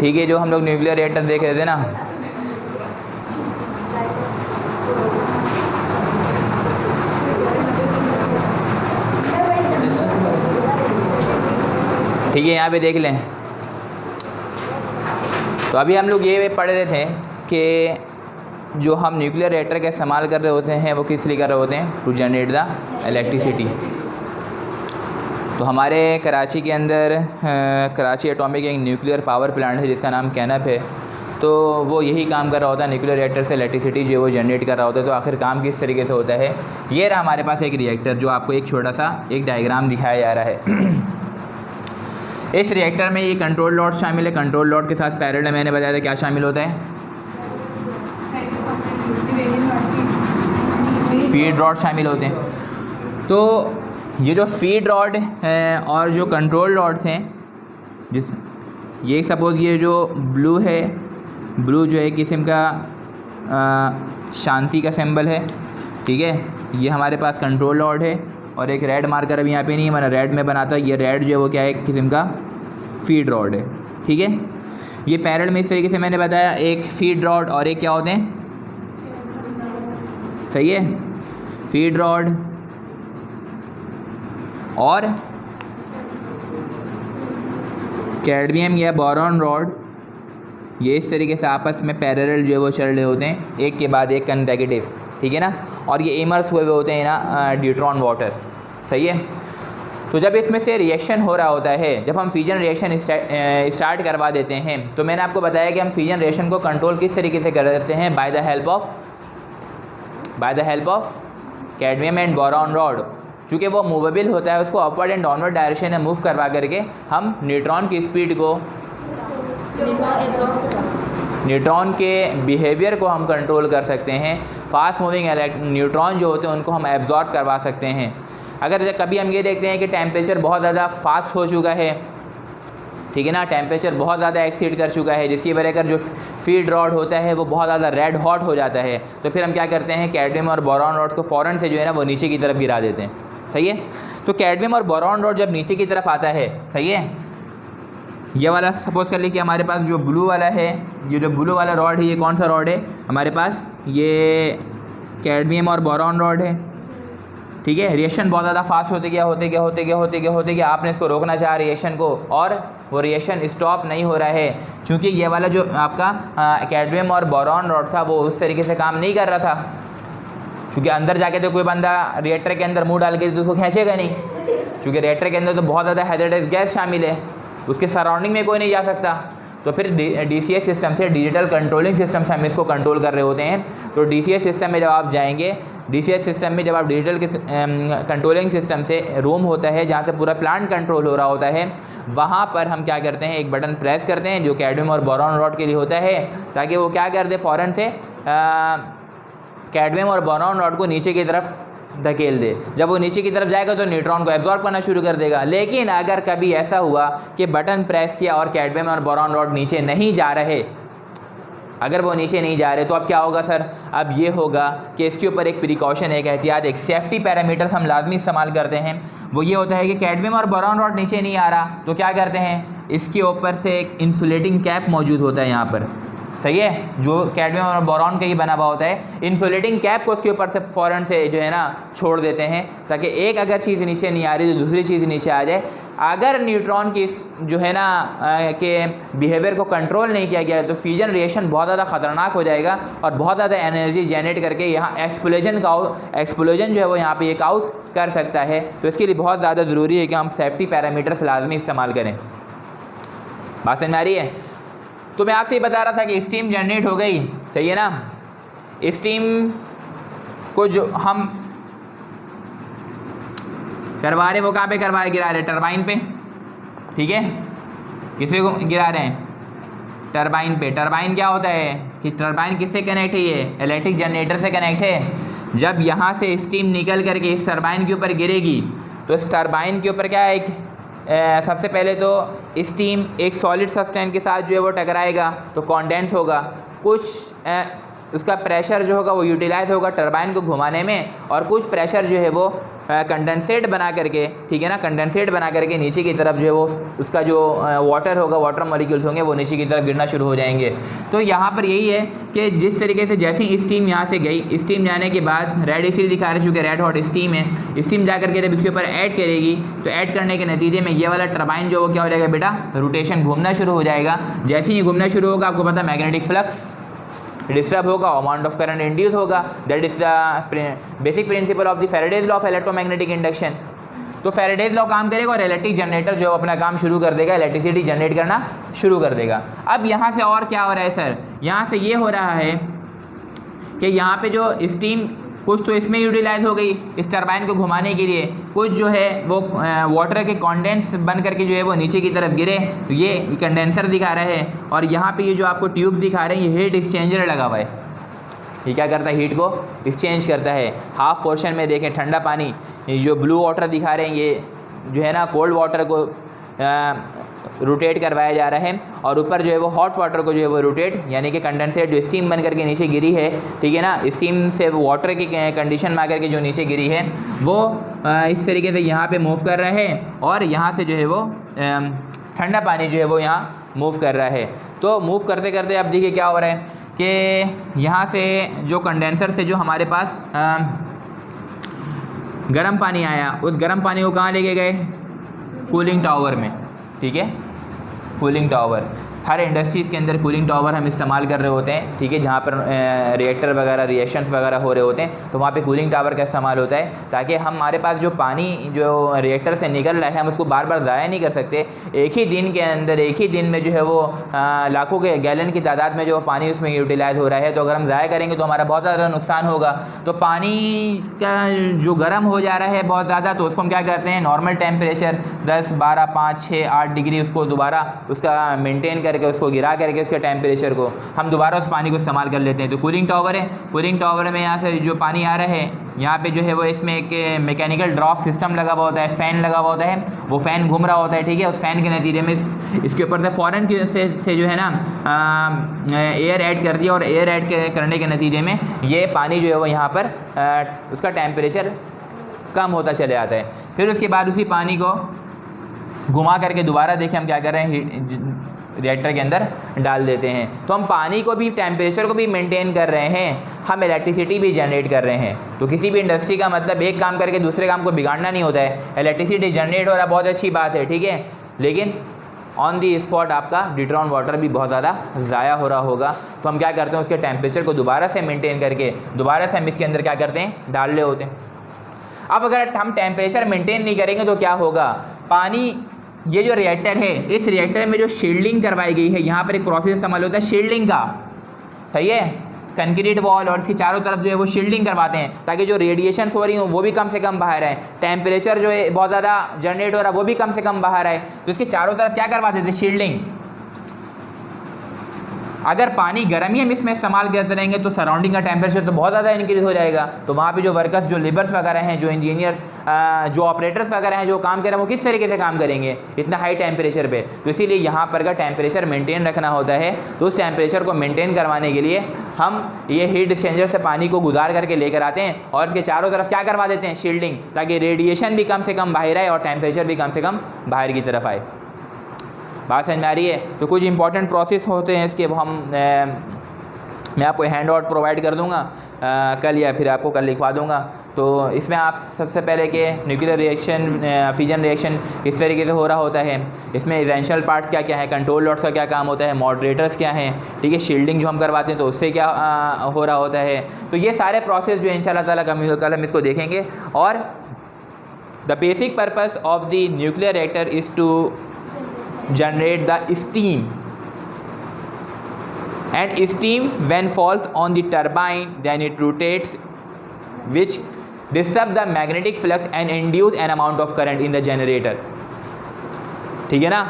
ठीक है, जो हम लोग न्यूक्लियर रिएक्टर देख रहे थे ना, ठीक है, यहाँ पे देख लें। तो अभी हम लोग ये पढ़ रहे थे कि जो हम न्यूक्लियर रिएक्टर का इस्तेमाल कर रहे होते हैं वो किस लिए कर रहे होते हैं, टू जनरेट द इलेक्ट्रिसिटी। तो हमारे कराची के अंदर कराची एटॉमिक एक न्यूक्लियर पावर प्लांट है जिसका नाम कैनप है। तो वो यही काम कर रहा होता है, न्यूक्लियर रिएक्टर से इलेक्ट्रिसिटी जो वो जनरेट कर रहा होता है। तो आखिर काम किस तरीके से होता है, ये रहा हमारे पास एक रिएक्टर, जो आपको एक छोटा सा एक डायग्राम दिखाया जा रहा है। इस रिएक्टर में ये कंट्रोल लॉट शामिल है। कंट्रोल लॉट के साथ पैरेलल मैंने बताया था क्या शामिल होता है, फीड रॉड शामिल होते हैं। तो ये जो फीड रॉड हैं और जो कंट्रोल रॉड्स हैं, जिस ये सपोज़ ये जो ब्लू है, ब्लू जो है किस्म का शांति का सिंबल है, ठीक है। ये हमारे पास कंट्रोल रॉड है और एक रेड मार्कर अभी यहाँ पे नहीं है, मैंने रेड में बनाता, ये रेड जो है वो क्या है, एक किस्म का फीड रॉड है, ठीक है। ये पैरेलल में इस तरीके से मैंने बताया, एक फीड रॉड और एक क्या होते हैं, सही है, फीड रॉड और कैडमियम या बोरॉन रॉड, ये इस तरीके से आपस में पैरेलल जो है वो चल रहे होते हैं, एक के बाद एक कंसेक्यूटिव, ठीक है ना। और ये इमर्स हुए होते हैं ना ड्यूट्रॉन वाटर, सही है। तो जब इसमें से रिएक्शन हो रहा होता है, जब हम फ्यूजन रिएक्शन स्टार्ट करवा देते हैं, तो मैंने आपको बताया कि हम फ्यूजन रिएक्शन को कंट्रोल किस तरीके से कर देते हैं, by the help of cadmium and boron rod. चूँकि वो मूवेबल होता है, उसको अपवर्ड एंड डाउनवर्ड डायरेक्शन में मूव करवा करके हम न्यूट्रॉन की स्पीड को, न्यूट्रॉन के बिहेवियर को हम कंट्रोल कर सकते हैं। फास्ट मूविंग न्यूट्रॉन जो होते हैं उनको हम एब्जॉर्ब करवा सकते हैं। अगर कभी हम ये देखते हैं कि टेम्परेचर बहुत ज़्यादा फास्ट हो चुका है, ठीक है ना, टेम्परेचर बहुत ज़्यादा एक्सीड कर चुका है, जिसकी वजह कर जो फीड रॉड होता है वो बहुत ज़्यादा रेड हॉट हो जाता है, तो फिर हम क्या करते हैं, कैडमियम और बोरॉन रॉड्स को फ़ौरन से जो है ना वो नीचे की तरफ गिरा देते हैं, सही है। तो कैडमियम और बोरॉन रॉड जब नीचे की तरफ आता है, सही है, ये वाला सपोज़ कर लीजिए कि हमारे पास जो ब्लू वाला है, ये जो ब्लू वाला रॉड है, ये कौन सा रॉड है हमारे पास, ये कैडमियम और बोरॉन रॉड है, ठीक है। रिएक्शन बहुत ज़्यादा फास्ट होते गया, आपने इसको रोकना चाहा रिएक्शन को, और वो रिएक्शन स्टॉप नहीं हो रहा है, क्योंकि ये वाला जो आपका कैडमियम और बोरॉन रॉड था वो उस तरीके से काम नहीं कर रहा था, क्योंकि अंदर जाके तो कोई बंदा रिएक्टर के अंदर मुँह डाल के तो उसको खींचेगा नहीं, क्योंकि रिएक्टर के अंदर तो बहुत ज़्यादा हैज़र्डस गैस शामिल है, उसके सराउंडिंग में कोई नहीं जा सकता। तो फिर DCS सिस्टम से, डिजिटल कंट्रोलिंग सिस्टम से हम इसको कंट्रोल कर रहे होते हैं। तो DCS सिस्टम में जब आप जाएंगे, DCS सिस्टम में जब आप डिजिटल कंट्रोलिंग सिस्टम से, रूम होता है जहाँ से पूरा प्लांट कंट्रोल हो रहा होता है, वहाँ पर हम क्या करते हैं, एक बटन प्रेस करते हैं जो कैडमियम और बोरॉन रॉड के लिए होता है, ताकि वो क्या कर दे, फ़ौरन से कैडमियम और बोरॉन रॉड को नीचे की तरफ धकेल दे। जब वो नीचे की तरफ जाएगा तो न्यूट्रॉन को एब्जॉर्ब करना शुरू कर देगा। लेकिन अगर कभी ऐसा हुआ कि बटन प्रेस किया और कैडमियम और बोरॉन रॉड नीचे नहीं जा रहे, अगर वो नीचे नहीं जा रहे, तो अब क्या होगा सर, अब ये होगा कि इसके ऊपर एक प्रिकॉशन, एक एहतियात, एक सेफ्टी पैरामीटर्स हम लाजमी इस्तेमाल करते हैं। वो ये होता है कि कैडमियम और बोरॉन रॉड नीचे नहीं आ रहा, तो क्या करते हैं, इसके ऊपर से एक इंसुलेटिंग कैप मौजूद होता है यहाँ पर, सही है, जो कैडमियम और बोरॉन का ही बना हुआ होता है। इंसुलेटिंग कैप को उसके ऊपर से फ़ौरन से जो है ना छोड़ देते हैं, ताकि एक अगर चीज़ नीचे नहीं आ रही तो दूसरी चीज़ नीचे आ जाए। अगर न्यूट्रॉन की जो है ना के बिहेवियर को कंट्रोल नहीं किया गया तो फ्यूजन रिएक्शन बहुत ज़्यादा ख़तरनाक हो जाएगा और बहुत ज़्यादा एनर्जी जनरेट करके यहाँ एक्सप्लोजन जो है वो यहाँ पे ये काउस कर सकता है। तो इसके लिए बहुत ज़्यादा ज़रूरी है कि हम सेफ्टी पैरामीटर्स लाजमी इस्तेमाल करें। बात समझ में आ रही है? तो मैं आपसे ये बता रहा था कि स्टीम जनरेट हो गई, सही है ना। स्टीम को जो हम करवा रहे वो कहाँ पे करवा रहे, गिरा रहे टरबाइन पे, ठीक है। किससे को गिरा रहे हैं, टरबाइन पे। टरबाइन क्या होता है कि टरबाइन किससे कनेक्ट है, ये इलेक्ट्रिक जनरेटर से कनेक्ट है। जब यहाँ से स्टीम निकल करके इस टरबाइन के ऊपर गिरेगी तो इस टरबाइन के ऊपर क्या है, एक सबसे पहले तो स्टीम एक सॉलिड सब्सटेंस के साथ जो है वो टकराएगा तो कॉन्डेंस होगा, कुछ उसका प्रेशर जो होगा वो यूटिलाइज होगा टरबाइन को घुमाने में, और कुछ प्रेशर जो है वो कंडेंसेट बना करके, ठीक है ना, कंडेंसेट बना करके नीचे की तरफ जो है वो उसका जो वाटर होगा, वाटर मॉलिक्यूल्स होंगे वो नीचे की तरफ गिरना शुरू हो जाएंगे। तो यहाँ पर यही है कि जिस तरीके से जैसे ही स्टीम यहाँ से गई, स्टीम जाने के बाद रेड इसलिए दिखा रहे चूँकि रेड हॉट स्टीम है, स्टीम जा करके जब इसके ऊपर ऐड करेगी तो ऐड करने के नतीजे में ये वाला टरबाइन जो वो क्या हो जाएगा बेटा, रोटेशन घूमना शुरू हो जाएगा। जैसे ही घूमना शुरू होगा आपको पता मैग्नेटिक फ्लक्स डिस्टर्ब होगा, अमाउंट ऑफ करंट इंड्यूस होगा। That is the basic principle of the Faraday's law of electromagnetic induction. तो फैराडेज लॉ काम करेगा और इलेक्ट्रिक जनरेटर जो अपना काम शुरू कर देगा, इलेक्ट्रिसिटी जनरेट करना शुरू कर देगा। अब यहाँ से और क्या हो रहा है सर, यहाँ से ये हो रहा है कि यहाँ पे जो स्टीम कुछ तो इसमें यूटिलाइज हो गई इस टरबाइन को घुमाने के लिए, कुछ जो है वो वाटर के कॉन्डेंस बन करके जो है वो नीचे की तरफ गिरे, तो ये कंडेंसर दिखा रहा है। और यहाँ पे ये जो आपको ट्यूब दिखा रहे हैं ये हीट एक्सचेंजर लगा हुआ है। ये क्या करता है, हीट को एक्सचेंज करता है। हाफ पोर्शन में देखें ठंडा पानी, ये जो ब्लू वाटर दिखा रहे हैं ये जो है ना कोल्ड वाटर को रोटेट करवाया जा रहा है, और ऊपर जो है वो हॉट वाटर को जो है वो रोटेट, यानी कि कंडेंसेट जो स्टीम बन करके नीचे गिरी है, ठीक है ना, स्टीम से वाटर की कंडीशन में आकर के जो नीचे गिरी है वो इस तरीके से यहाँ पे मूव कर रहा है, और यहाँ से जो है वो ठंडा पानी जो है वो यहाँ मूव कर रहा है। तो मूव करते करते अब देखिए क्या हो रहा है कि यहाँ से जो कंडेंसर से जो हमारे पास गर्म पानी आया, उस गर्म पानी को कहाँ लेके गए, कूलिंग टावर में, ठीक है, कूलिंग टावर। हर इंडस्ट्रीज़ के अंदर कूलिंग टावर हम इस्तेमाल कर रहे होते हैं, ठीक है, जहाँ पर रिएक्टर वगैरह रिएक्शंस वगैरह हो रहे होते हैं, तो वहाँ पे कूलिंग टावर का इस्तेमाल होता है, ताकि हमारे पास जो पानी जो रिएक्टर से निकल रहा है हम उसको बार बार ज़ाया नहीं कर सकते। एक ही दिन के अंदर, एक ही दिन में जो है वो लाखों के गैलन की तादाद में जो पानी उसमें यूटिलाइज़ हो रहा है, तो अगर हम ज़ाया करेंगे तो हमारा बहुत ज़्यादा नुकसान होगा। तो पानी का जो गर्म हो जा रहा है बहुत ज़्यादा, तो उसको हम क्या करते हैं, नॉर्मल टेम्परेचर 10, 12, 5, 6, 8 डिग्री उसको दोबारा उसका मेनटेन करके उसको गिरा करके उसके टेम्परेचर को हम दोबारा उस पानी को इस्तेमाल कर लेते हैं। तो कूलिंग टावर है, कूलिंग टावर में यहाँ से जो पानी आ रहा है, यहाँ पे जो है वो इसमें एक मैकेनिकल ड्रॉप सिस्टम लगा हुआ होता है, फ़ैन लगा हुआ होता है, वो फ़ैन घूम रहा होता है, ठीक है। उस फ़ैन के नतीजे में इसके ऊपर से फ़ौरन से जो है ना एयर ऐड कर दिया, और एयर ऐड करने के नतीजे में ये पानी जो है वो यहाँ पर उसका टेम्परेचर कम होता चले आता है। फिर उसके बाद उसी पानी को घुमा करके दोबारा देखें हम क्या कर रहे हैं, रिएक्टर के अंदर डाल देते हैं। तो हम पानी को भी, टेम्परेचर को भी मेंटेन कर रहे हैं, हम इलेक्ट्रिसिटी भी जनरेट कर रहे हैं। तो किसी भी इंडस्ट्री का मतलब एक काम करके दूसरे काम को बिगाड़ना नहीं होता है। इलेक्ट्रिसिटी जनरेट हो रहा बहुत अच्छी बात है, ठीक है, लेकिन ऑन दी स्पॉट आपका ड्यूट्रॉन वाटर भी बहुत ज़्यादा ज़ाया हो रहा होगा। तो हम क्या करते हैं, उसके टेम्परेचर को दोबारा से मेनटेन करके दोबारा से हम इसके अंदर क्या करते हैं, डाल रहे होते हैं। अब अगर हम टेम्परेचर मेंटेन नहीं करेंगे तो क्या होगा, पानी, ये जो रिएक्टर है, इस रिएक्टर में जो शील्डिंग करवाई गई है, यहाँ पर एक प्रोसेस इस्तेमाल होता है शील्डिंग का, सही है, कंक्रीट वॉल और इसकी चारों तरफ जो है वो शील्डिंग करवाते हैं, ताकि जो रेडिएशन हो रही हो वो भी कम से कम बाहर आए, टेम्परेचर जो है बहुत ज़्यादा जनरेट हो रहा है वो भी कम से कम बाहर आए। तो इसके चारों तरफ क्या करवाते थे, शील्डिंग। अगर पानी गर्म ही हम इसमें इस्तेमाल करते रहेंगे तो सराउंडिंग का टेम्परेचर तो बहुत ज़्यादा इंक्रीज़ हो जाएगा। तो वहाँ पे जो वर्कर्स, जो लेबर्स वगैरह हैं, जो इंजीनियर्स, जो ऑपरेटर्स वगैरह हैं, जो काम कर रहे हैं, वो किस तरीके से काम करेंगे इतना हाई टेम्परेचर पे। तो इसीलिए यहाँ पर का टेम्परेचर मेंटेन रखना होता है। तो उस टेम्परेचर को मेंटेन करवाने के लिए हम ये हीट एक्सचेंजर से पानी को गुजार करके लेकर आते हैं, और इसके चारों तरफ क्या करवा देते हैं, शील्डिंग, ताकि रेडिएशन भी कम से कम बाहर आए और टेम्परेचर भी कम से कम बाहर की तरफ आए। बात समझ में आ रही है। तो कुछ इंपॉर्टेंट प्रोसेस होते हैं इसके, वो मैं आपको हैंड आउट प्रोवाइड कर दूंगा कल, या फिर आपको कल लिखवा दूंगा। तो इसमें आप सबसे पहले के न्यूक्लियर रिएक्शन, फिजन रिएक्शन किस तरीके से हो रहा होता है, इसमें एसेंशियल पार्ट्स क्या क्या है, कंट्रोल लॉट्स का क्या काम होता है, मॉडरेटर्स क्या हैं, ठीक है, शील्डिंग जो हम करवाते हैं तो उससे क्या हो रहा होता है। तो ये सारे प्रोसेस जो इंशाल्लाह ताला कल हम इसको देखेंगे। और the basic purpose of the nuclear reactor is to generate the steam, and steam when falls on the turbine then it rotates, which disturb the magnetic flux and induce an amount of current in the generator, ठीक है ना।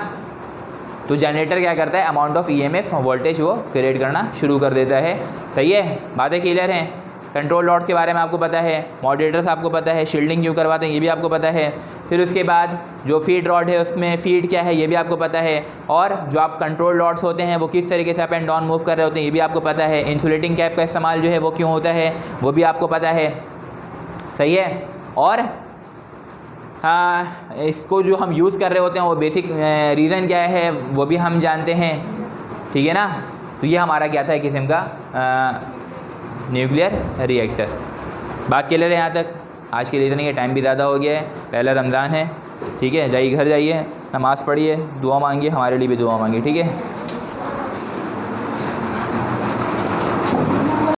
तो generator क्या करता है, amount of EMF voltage वो create करना शुरू कर देता है। सही है, बातें क्लियर हैं। कंट्रोल लॉट्स के बारे में आपको पता है, मॉडरेटर्स आपको पता है, शील्डिंग क्यों करवाते हैं ये भी आपको पता है। फिर उसके बाद जो फीड रॉड है उसमें फीड क्या है ये भी आपको पता है, और जो आप कंट्रोल लॉट्स होते हैं वो किस तरीके से अप एंड डाउन मूव कर रहे होते हैं ये भी आपको पता है। इंसुलेटिंग कैप का इस्तेमाल जो है वो क्यों होता है वो भी आपको पता है, सही है। और इसको जो हम यूज़ कर रहे होते हैं वो बेसिक रीज़न क्या है वो भी हम जानते हैं, ठीक है ना। तो ये हमारा क्या था एक किस्म का न्यूक्लियर रिएक्टर। बात क्लियर है यहाँ तक? आज के लिए इतना ही, टाइम भी ज़्यादा हो गया है, पहला रमज़ान है, ठीक है। जाइए घर जाइए, नमाज़ पढ़िए, दुआ मांगिए, हमारे लिए भी दुआ मांगिए, ठीक है।